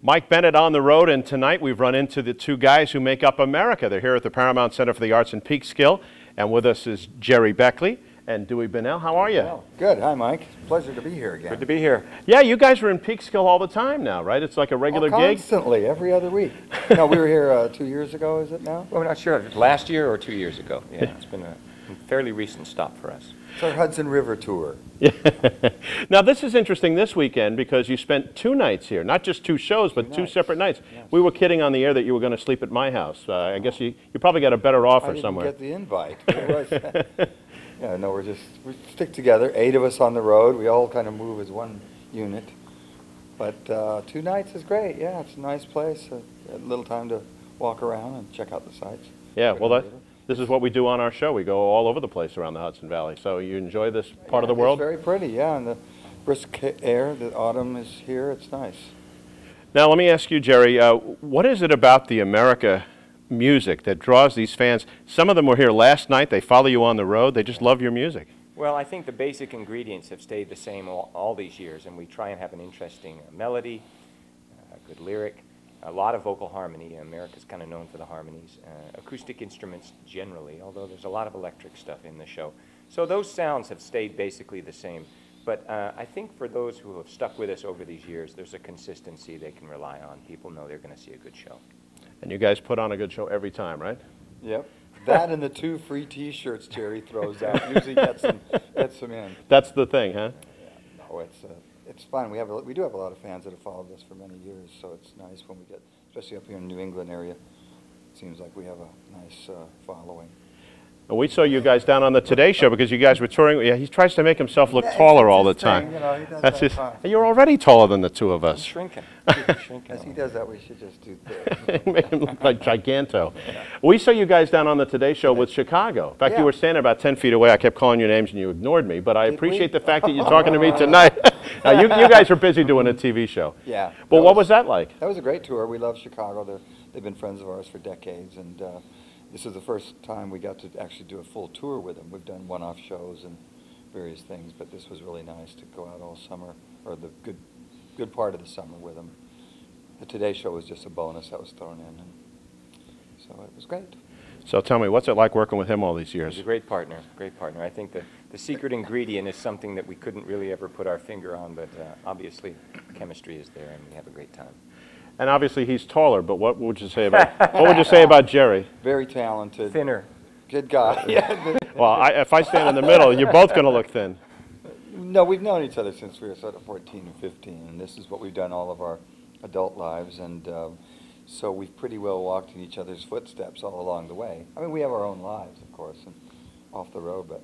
Mike Bennett on the road, and tonight we've run into the two guys who make up America. They're here at the Partamount Center for the Arts in Peekskill, and with us is Gerry Beckley and Dewey Bunnell. How are you? Good. Hi, Mike. Pleasure to be here again. Good to be here. Yeah, you guys are in Peekskill all the time now, right? It's like a regular gig? Constantly, every other week. No, we were here 2 years ago, is it now? Well, we're not sure. Last year or 2 years ago. Yeah, it's been a fairly recent stop for us. It's our Hudson River tour. Now, this is interesting this weekend because you spent 2 nights here. Not just 2 shows, but 2 separate nights. Yes. We were kidding on the air that you were going to sleep at my house. I guess you probably got a better offer somewhere. I didn't get the invite. Yeah, no, we stick together, 8 of us on the road. We all kind of move as one unit. But 2 nights is great. Yeah, it's a nice place. A little time to walk around and check out the sights. Yeah, well, this is what we do on our show. We go all over the place around the Hudson Valley. So you enjoy this part of the world? It's very pretty, yeah, and the brisk air, the autumn is here. It's nice. Now, let me ask you, Gerry, what is it about the America music that draws these fans? Some of them were here last night. They follow you on the road. They just love your music. Well, I think the basic ingredients have stayed the same all these years, and we try and have an interesting melody, a good lyric, a lot of vocal harmony. America's kind of known for the harmonies. Acoustic instruments generally, although there's a lot of electric stuff in the show. So those sounds have stayed basically the same. But I think for those who have stuck with us over these years, there's a consistency they can rely on. People know they're going to see a good show. And you guys put on a good show every time, right? Yep. That and the 2 free T-shirts Gerry throws out usually gets them in. That's the thing, huh? Yeah. No, it's fun. We do have a lot of fans that have followed us for many years, so it's nice when we get, especially up here in the New England area. It seems like we have a nice following. And we saw you guys down on the Today Show because you guys were touring. Yeah, he tries to make himself look taller all the time. Thing, you know, he does that. You're already taller than the 2 of us. I'm shrinking. As he does that, we should just do this. Make him look like Giganto. Yeah. We saw you guys down on the Today Show with Chicago. In fact, you were standing about 10 feet away. I kept calling your names and you ignored me, but I appreciate the fact that you're talking to me tonight. Now, you guys are busy doing a TV show. Yeah. But what was that like? That was a great tour. We love Chicago. They've been friends of ours for decades, and this is the first time we got to actually do a full tour with them. We've done one-off shows and various things, but this was really nice to go out all summer, or the good part of the summer with them. The Today Show was just a bonus that was thrown in, and so it was great. So tell me, what's it like working with him all these years? He's a great partner, great partner. I think the secret ingredient is something that we couldn't really ever put our finger on, but obviously chemistry is there and we have a great time. And obviously he's taller, but what would you say about Gerry? Very talented. Thinner. Good guy. Yeah. Well, if I stand in the middle, you're both going to look thin. No, we've known each other since we were sort of 14 or 15, and this is what we've done all of our adult lives, and so we've pretty well walked in each other's footsteps all along the way. I mean, we have our own lives, of course, and off the road, but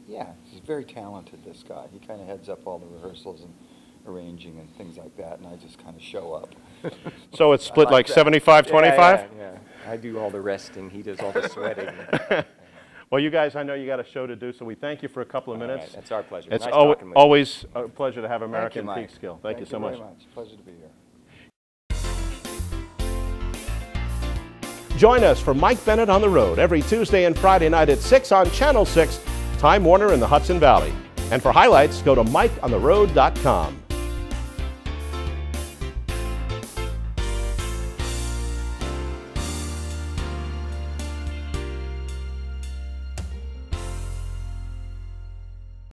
yeah, he's very talented, this guy. He kind of heads up all the rehearsals and arranging and things like that, and I just kind of show up. So it's split like 75-25? Yeah. I do all the resting, he does all the sweating. Well, you guys, I know you got a show to do, so we thank you for a couple of minutes. Right, that's our pleasure. It's nice always a pleasure to have America in Peekskill. Thank you so much. Very much. Pleasure to be here. Join us for Mike Bennett on the Road every Tuesday and Friday night at 6 on Channel 6, Time Warner in the Hudson Valley. And for highlights, go to MikeOnTheRoad.com.